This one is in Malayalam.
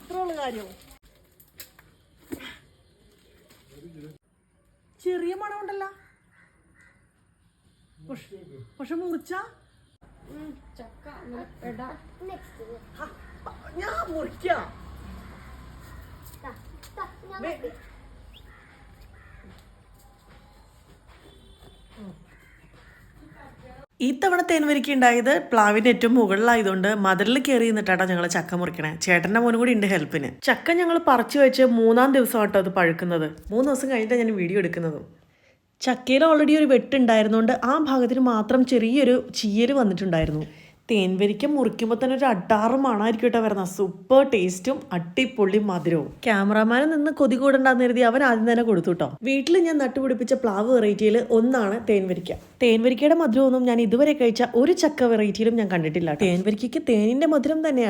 ഇത്രയുള്ള കാര്യം. ചെറിയ മണം ഉണ്ടല്ലോ. പക്ഷെ മുറിച്ച ഞാൻ മുറിക്കാം. ഈ തവണ തേൻവരിക്ക ഉണ്ടായത് പ്ലാവിന്റെ ഏറ്റവും മുകളിലായതുകൊണ്ട് മതിലിൽ കയറി നിന്നിട്ടാണ് ഞങ്ങൾ ചക്ക മുറിക്കണേ. ചേട്ടന്റെ മോനും കൂടി ഉണ്ട് ഹെൽപ്പിന്. ചക്ക ഞങ്ങൾ പറിച്ചു വെച്ച് 3-ാം ദിവസമാട്ടോ അത് പഴുക്കുന്നത്. 3 ദിവസം കഴിഞ്ഞിട്ടാണ് ഞാൻ വീഡിയോ എടുക്കുന്നത്. ചക്കയിൽ ഓൾറെഡി ഒരു വെട്ടുണ്ടായിരുന്നുകൊണ്ട് ആ ഭാഗത്തിന് മാത്രം ചെറിയൊരു ചീയൽ വന്നിട്ടുണ്ടായിരുന്നു. തേൻവരിക്ക മുറിക്കുമ്പോൾ തന്നെ ഒരു അഡാറ് മണമായിരിക്കും കേട്ടോ വരുന്നത്. സൂപ്പർ ടേസ്റ്റും അടിപൊളി മധുരവും. ക്യാമറാമാനിൽ നിന്ന് കൊതി കൂടണ്ടെന്ന് കരുതി അവൻ ആദ്യം തന്നെ കൊടുത്തു കേട്ടോ. വീട്ടിൽ ഞാൻ നട്ടുപിടിപ്പിച്ച പ്ലാവ് വെറൈറ്റിയിൽ ഒന്നാണ് തേൻവരിക്ക. തേൻവരിക്കയുടെ മധുരമൊന്നും ഞാൻ ഇതുവരെ കഴിച്ച ഒരു ചക്ക വെറൈറ്റിയിലും ഞാൻ കണ്ടിട്ടില്ല. തേൻവരിക്കയ്ക്ക് തേനിന്റെ മധുരം തന്നെയാണ്.